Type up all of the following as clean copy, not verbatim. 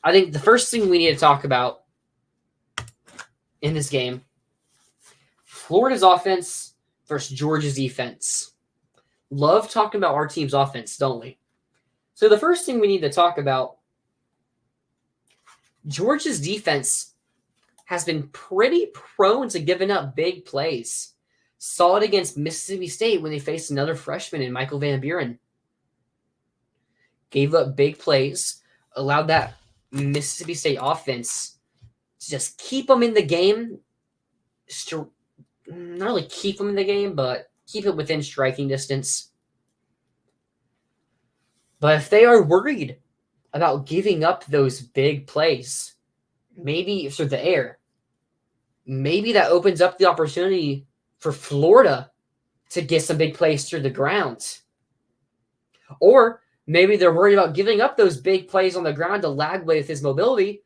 I think the first thing we need to talk about in this game, Florida's offense versus Georgia's defense. Love talking about our team's offense, don't we? So the first thing we need to talk about, Georgia's defense has been pretty prone to giving up big plays. Saw it against Mississippi State when they faced another freshman in Michael Van Buren. Gave up big plays, allowed that Mississippi State offense to just keep them in the game. Not really keep them in the game, but keep it within striking distance. But if they are worried about giving up those big plays, maybe through the air, maybe that opens up the opportunity for Florida to get some big plays through the ground. Or maybe they're worried about giving up those big plays on the ground to Lagway with his mobility,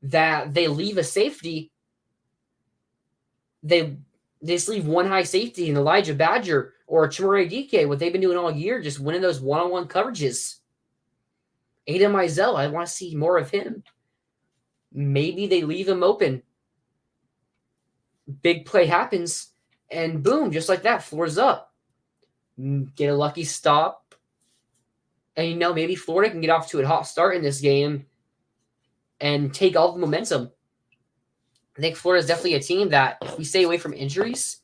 that they leave a safety. They just leave one high safety in Elijah Badger or Chimere Dike, what they've been doing all year, just winning those one-on-one coverages. Aiden Mizell, I want to see more of him. Maybe they leave him open. Big play happens, and boom, just like that, Florida's up. Get a lucky stop. And, maybe Florida can get off to a hot start in this game and take all the momentum. I think Florida is definitely a team that, if we stay away from injuries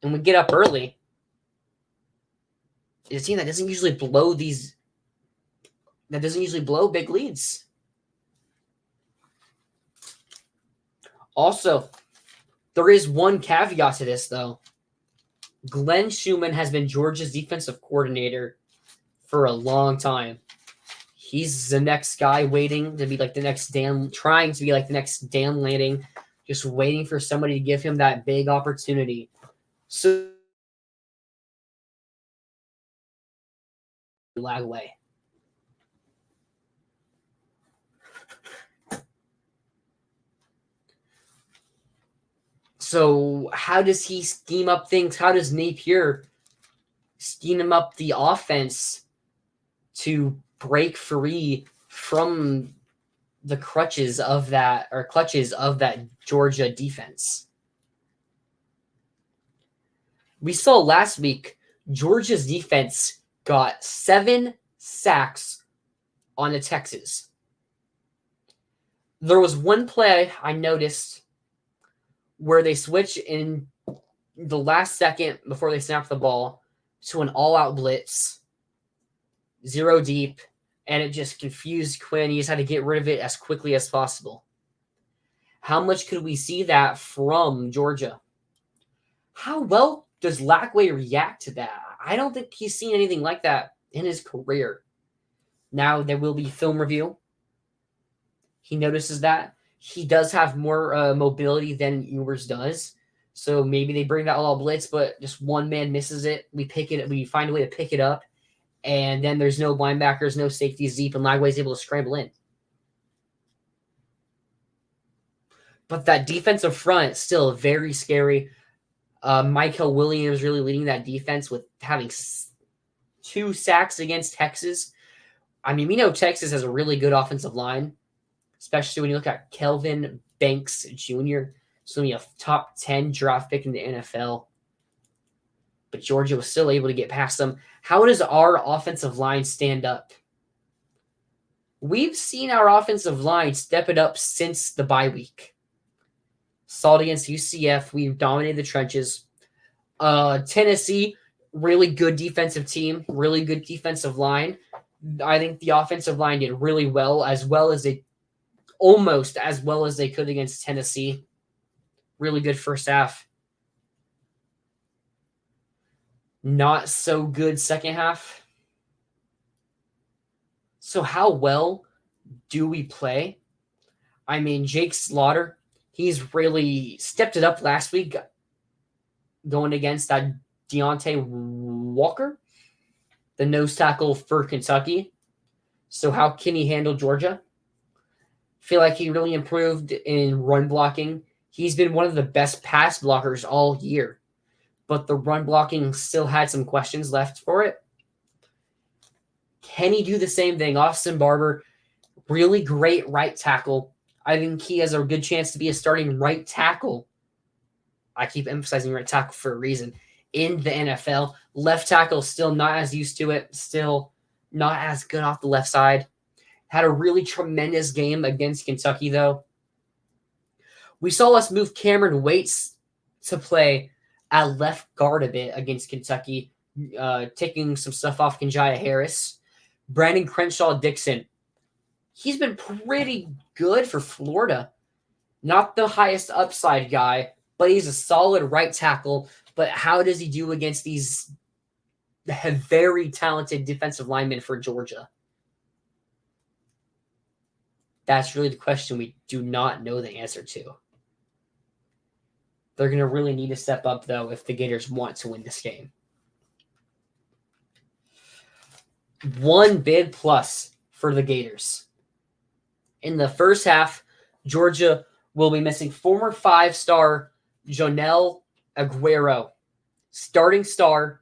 and we get up early, is a team that doesn't usually blow big leads. Also, there is one caveat to this, though. Glenn Schumann has been Georgia's defensive coordinator for a long time. He's the next guy waiting to be like the next trying to be like the next Dan Lanning, just waiting for somebody to give him that big opportunity. So, Lagway. So how does he scheme up things? How does Napier scheme up the offense to break free from the clutches of that Georgia defense? We saw last week Georgia's defense got 7 sacks on the Texas. There was one play I noticed where they switch in the last second before they snap the ball to an all-out blitz, 0 deep, and it just confused Quinn. He just had to get rid of it as quickly as possible. How much could we see that from Georgia? How well does Lagway react to that? I don't think he's seen anything like that in his career. Now there will be film review. He notices that. He does have more mobility than Ewers does. So maybe they bring that all blitz, but just one man misses it. We find a way to pick it up. And then there's no linebackers, no safeties deep, and Lagway's able to scramble in. But that defensive front is still very scary. Michael Williams really leading that defense with having 2 sacks against Texas. I mean, we know Texas has a really good offensive line, especially when you look at Kelvin Banks Jr. So he's a top 10 draft pick in the NFL. But Georgia was still able to get past them. How does our offensive line stand up? We've seen our offensive line step it up since the bye week. Saw it against UCF. We've dominated the trenches. Tennessee, really good defensive team, really good defensive line. I think the offensive line did really well as they could against Tennessee. Really good first half. Not so good second half. So how well do we play? I mean, Jake Slaughter, he's really stepped it up last week going against that Deontay Walker, the nose tackle for Kentucky. So how can he handle Georgia? Feel like he really improved in run blocking. He's been one of the best pass blockers all year, but the run blocking still had some questions left for it. Can he do the same thing? Austin Barber, Really great right tackle. I think he has a good chance to be a starting right tackle. I keep emphasizing right tackle for a reason. In the NFL, left tackle still not as used to it, still not as good off the left side. Had a really tremendous game against Kentucky, though. We saw us move Cameron Waits to play at left guard a bit against Kentucky, taking some stuff off Kenjaya Harris. Brandon Crenshaw Dixon, he's been pretty good for Florida. Not the highest upside guy, but he's a solid right tackle. But how does he do against these very talented defensive linemen for Georgia? That's really the question we do not know the answer to. They're going to really need to step up, though, if the Gators want to win this game. One big plus for the Gators. In the first half, Georgia will be missing former 5-star Jonel Aguero, starting star,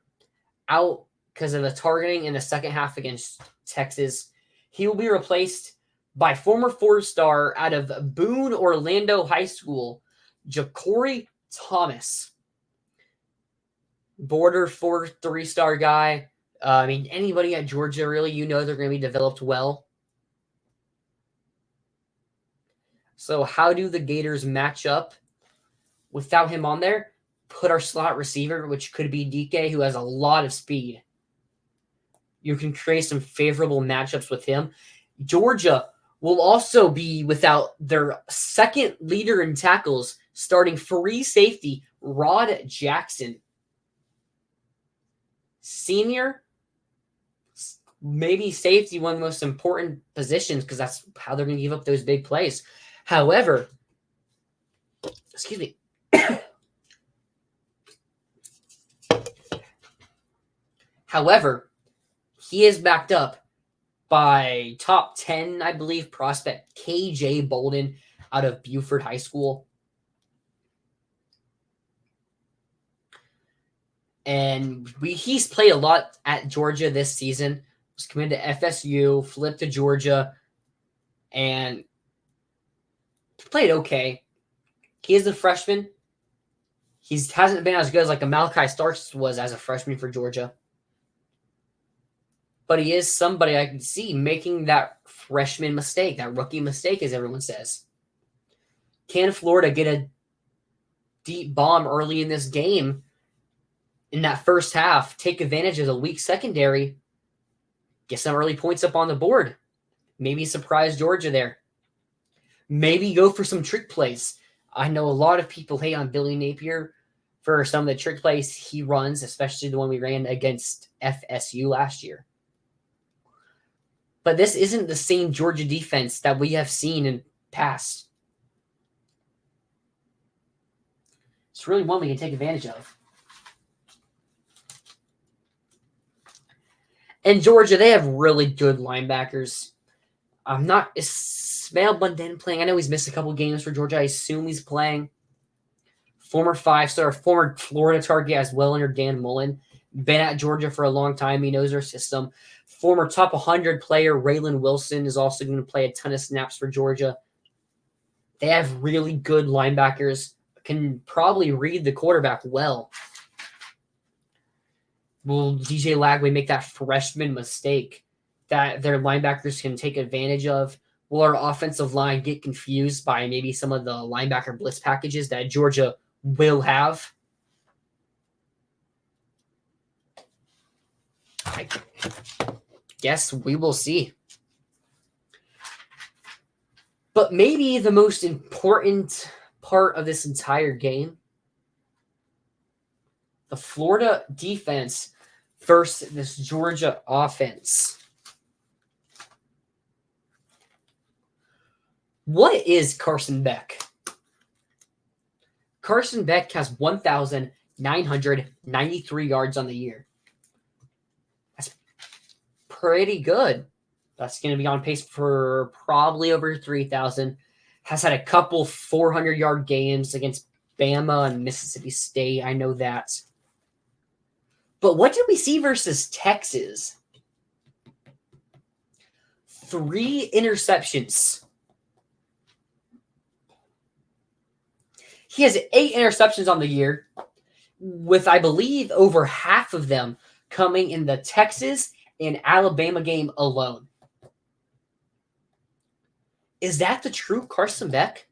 out because of the targeting in the second half against Texas. He will be replaced by former 4-star out of Boone Orlando High School, Ja'Cory Thomas. Border 3-star guy. Anybody at Georgia, really, they're going to be developed well. So how do the Gators match up without him on there? Put our slot receiver, which could be DK, who has a lot of speed. You can create some favorable matchups with him. Georgia will also be without their second leader in tackles, starting free safety Rod Jackson. Senior, maybe safety, one of the most important positions because that's how they're going to give up those big plays. However, excuse me. However, he is backed up by top 10, I believe, prospect KJ Bolden out of Buford High School. And he's played a lot at Georgia this season. Was committed to FSU, flipped to Georgia, and played okay. He is a freshman. He hasn't been as good as like a Malachi Starks was as a freshman for Georgia. But he is somebody I can see making that freshman mistake, that rookie mistake, as everyone says. Can Florida get a deep bomb early in this game in that first half, take advantage of the weak secondary, get some early points up on the board? Maybe surprise Georgia there. Maybe go for some trick plays. I know a lot of people hate on Billy Napier for some of the trick plays he runs, especially the one we ran against FSU last year. But this isn't the same Georgia defense that we have seen in past. It's really one we can take advantage of. And Georgia, they have really good linebackers. Is Ismail Bundin playing? I know he's missed a couple games for Georgia. I assume he's playing. Former 5-star, former Florida target as well under Dan Mullen. Been at Georgia for a long time. He knows their system. Former top 100 player Raylan Wilson is also going to play a ton of snaps for Georgia. They have really good linebackers. Can probably read the quarterback well. Will DJ Lagway make that freshman mistake that their linebackers can take advantage of? Will our offensive line get confused by maybe some of the linebacker blitz packages that Georgia will have? I guess we will see. But maybe the most important part of this entire game, the Florida defense versus this Georgia offense. What is Carson Beck? Carson Beck has 1,993 yards on the year. That's pretty good. That's going to be on pace for probably over 3,000. Has had a couple 400-yard games against Bama and Mississippi State. I know that. But what did we see versus Texas? 3 interceptions. He has 8 interceptions on the year, with, I believe, over half of them coming in the Texas and Alabama game alone. Is that the true Carson Beck?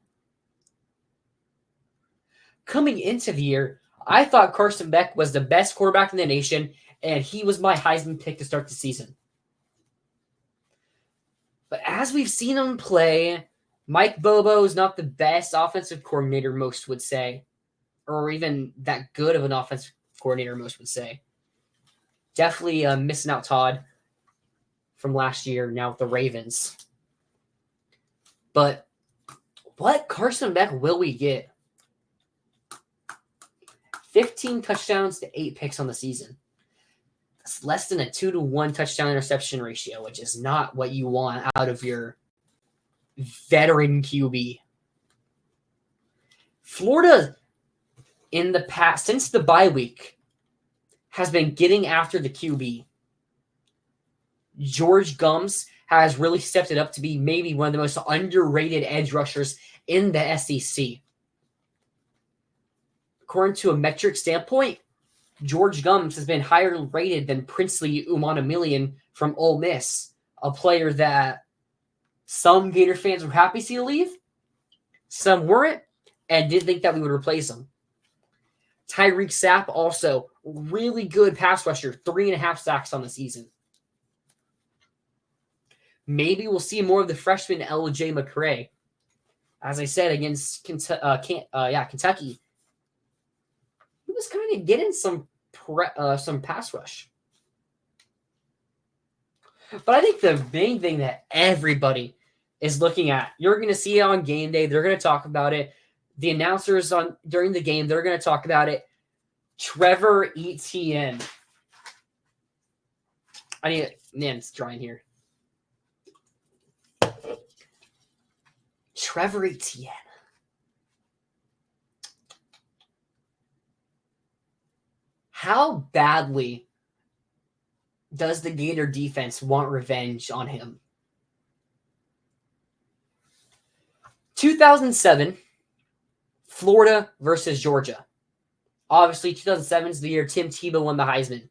Coming into the year, I thought Carson Beck was the best quarterback in the nation, and he was my Heisman pick to start the season. But as we've seen him play, Mike Bobo is not the best offensive coordinator, most would say, or even that good of an offensive coordinator, most would say. Definitely missing out Todd from last year, now with the Ravens. But what Carson Beck will we get? 15 touchdowns to 8 picks on the season. That's less than a 2-to-1 touchdown interception ratio, which is not what you want out of your veteran QB. Florida, in the past, since the bye week, has been getting after the QB. George Gums has really stepped it up to be maybe one of the most underrated edge rushers in the SEC. According to a metric standpoint, George Gums has been higher rated than Princely Umanamillion from Ole Miss, a player that some Gator fans were happy to see leave, some weren't, and didn't think that we would replace him. Tyreek Sapp, also really good pass rusher, 3.5 sacks on the season. Maybe we'll see more of the freshman L.J. McCray. As I said, against Kentucky, he was kind of getting some pass rush. But I think the main thing that everybody is looking at, you're going to see it on game day. They're going to talk about it. The announcers during the game, they're going to talk about it. Trevor Etienne. It's drying here. Trevor Etienne. How badly does the Gator defense want revenge on him? 2007, Florida versus Georgia. Obviously, 2007 is the year Tim Tebow won the Heisman.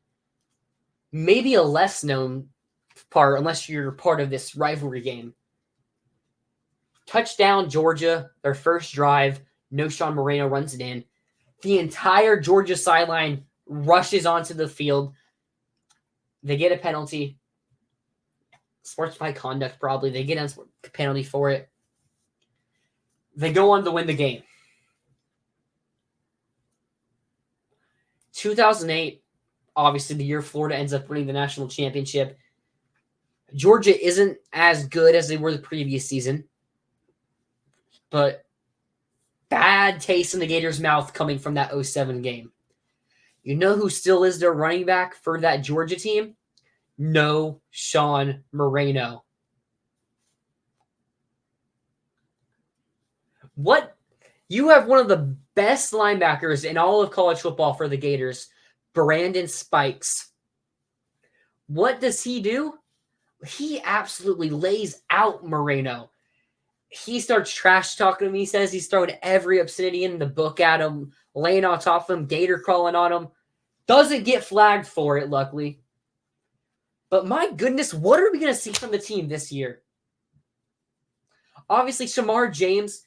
Maybe a less known part, unless you're part of this rivalry game. Touchdown, Georgia, their first drive. Knowshon Moreno runs it in. The entire Georgia sideline rushes onto the field. They get a penalty. Sportsmanlike conduct, probably. They get a penalty for it. They go on to win the game. 2008, obviously the year Florida ends up winning the national championship. Georgia isn't as good as they were the previous season, but bad taste in the Gators' mouth coming from that 2007 game. You know who still is their running back for that Georgia team? Knowshon Moreno. What? You have one of the best linebackers in all of college football for the Gators, Brandon Spikes. What does he do? He absolutely lays out Moreno. He starts trash talking to him. He says he's throwing every obscenity in the book at him, laying on top of him, gator crawling on him. Doesn't get flagged for it, luckily. But my goodness, what are we going to see from the team this year? Obviously, Shamar James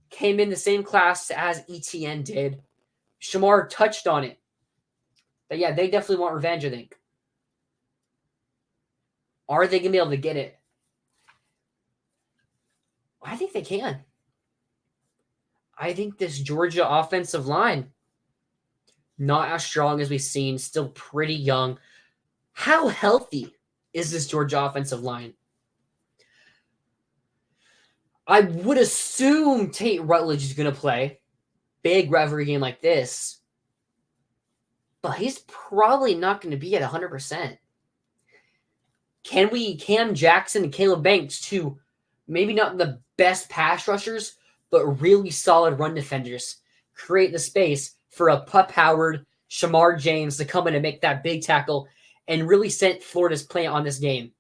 came in the same class as Etienne did. Shamar touched on it. But yeah, they definitely want revenge, I think. Are they going to be able to get it? I think they can. I think this Georgia offensive line, not as strong as we've seen, still pretty young. How healthy is this Georgia offensive line? I would assume Tate Rutledge is going to play. Big rivalry game like this. But he's probably not going to be at 100%. Cam Jackson and Caleb Banks, two, maybe not the best pass rushers, but really solid run defenders, create the space for a Pup Howard, Shamar James to come in and make that big tackle and really set Florida's play on this game.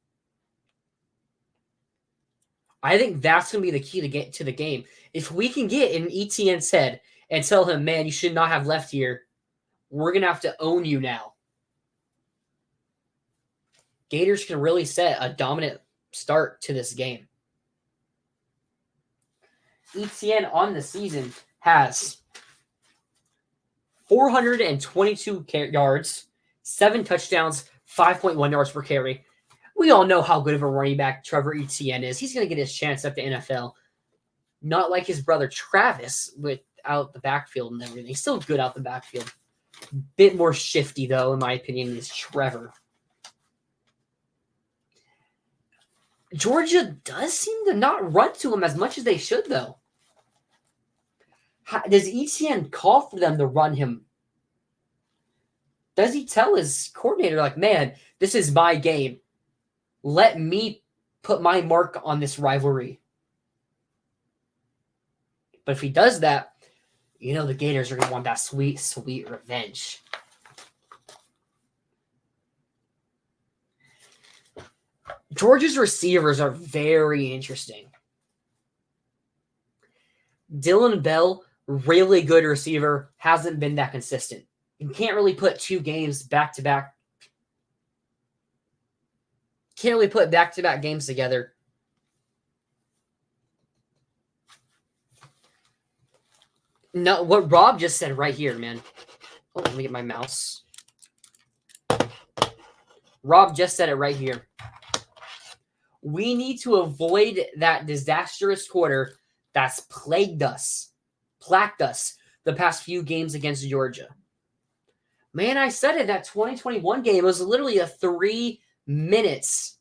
I think that's going to be the key to get to the game. If we can get in Etienne's head and tell him, man, you should not have left here, we're going to have to own you now. Gators can really set a dominant start to this game. Etienne on the season has 422 yards, 7 touchdowns, 5.1 yards per carry. We all know how good of a running back Trevor Etienne is. He's going to get his chance at the NFL. Not like his brother Travis without the backfield and everything. He's still good out the backfield. Bit more shifty, though, in my opinion, is Trevor. Georgia does seem to not run to him as much as they should, though. Does Etienne call for them to run him? Does he tell his coordinator, like, man, this is my game. Let me put my mark on this rivalry. But if he does that, you know the Gators are going to want that sweet, sweet revenge. Georgia's receivers are very interesting. Dylan Bell, really good receiver, hasn't been that consistent. You can't really put 2 games back-to-back. Can't really put back-to-back games together. No, what Rob just said right here, man. Oh, let me get my mouse. Rob just said it right here. We need to avoid that disastrous quarter that's plagued us the past few games against Georgia. Man, I said it, that 2021 game was literally a 3 minutes.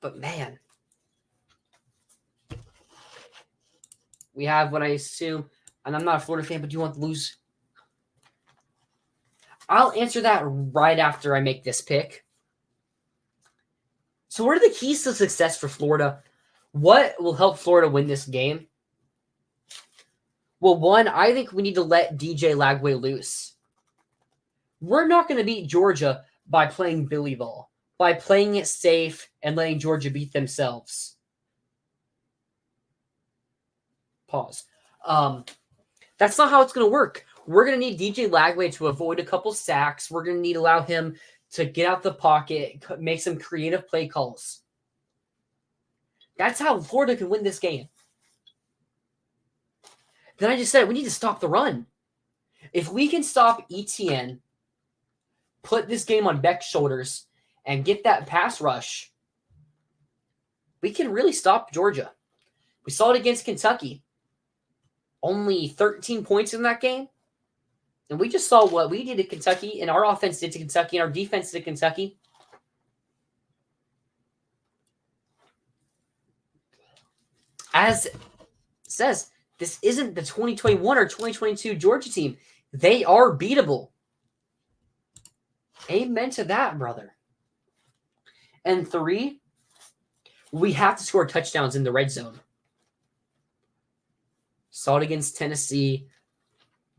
But man, we have what I assume, and I'm not a Florida fan, but do you want to lose? I'll answer that right after I make this pick. So what are the keys to success for Florida? What will help Florida win this game? Well, one, I think we need to let DJ Lagway loose. We're not going to beat Georgia by playing Billy ball, by playing it safe and letting Georgia beat themselves. Pause. That's not how it's going to work. We're going to need DJ Lagway to avoid a couple sacks. We're going to need to allow him to get out the pocket, make some creative play calls. That's how Florida can win this game. Then I just said we need to stop the run. If we can stop Etienne, put this game on Beck's shoulders, and get that pass rush, we can really stop Georgia. We saw it against Kentucky. Only 13 points in that game. And we just saw what we did to Kentucky, and our offense did to Kentucky, and our defense did to Kentucky. As it says, this isn't the 2021 or 2022 Georgia team. They are beatable. Amen to that, brother. And 3, we have to score touchdowns in the red zone. Saw it against Tennessee.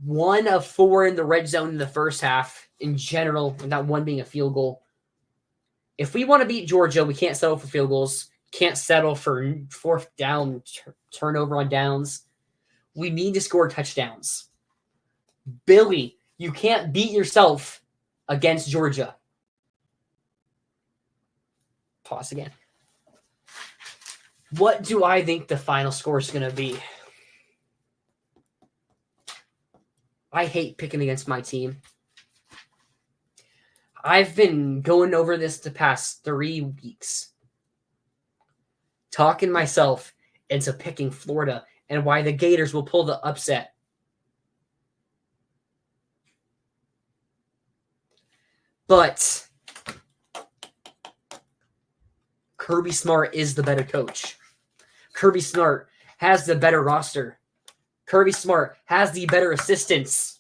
1 of 4 in the red zone in the first half in general, and that one being a field goal. If we want to beat Georgia, we can't settle for field goals. Can't settle for 4th down, turnover on downs. We need to score touchdowns. Billy, you can't beat yourself against Georgia. Pause again. What do I think the final score is going to be? I hate picking against my team. I've been going over this the past 3 weeks. Talking myself into picking Florida and why the Gators will pull the upset. But Kirby Smart is the better coach. Kirby Smart has the better roster. Kirby Smart has the better assistants.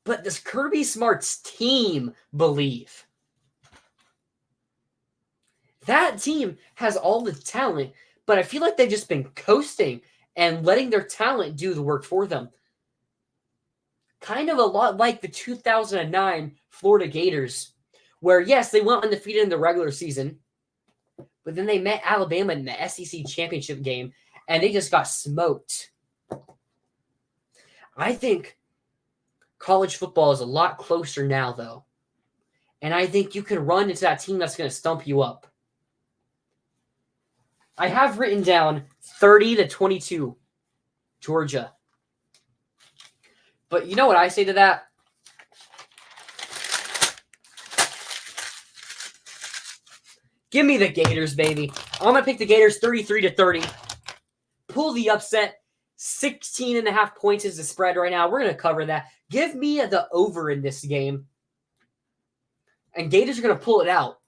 But does Kirby Smart's team believe? That team has all the talent, but I feel like they've just been coasting and letting their talent do the work for them. kind of a lot like the 2009 Florida Gators, where, yes, they went undefeated in the regular season, but then they met Alabama in the SEC championship game, and they just got smoked. I think college football is a lot closer now, though. And I think you can run into that team that's going to stump you up. I have written down 30-22, Georgia. But you know what I say to that? Give me the Gators, baby. I'm going to pick the Gators 33-30. Pull the upset. 16.5 points is the spread right now. We're going to cover that. Give me the over in this game. And Gators are going to pull it out.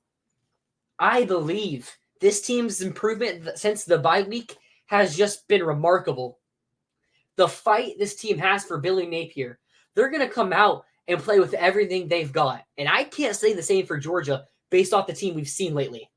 I believe this team's improvement since the bye week has just been remarkable. The fight this team has for Billy Napier, they're going to come out and play with everything they've got. And I can't say the same for Georgia based off the team we've seen lately.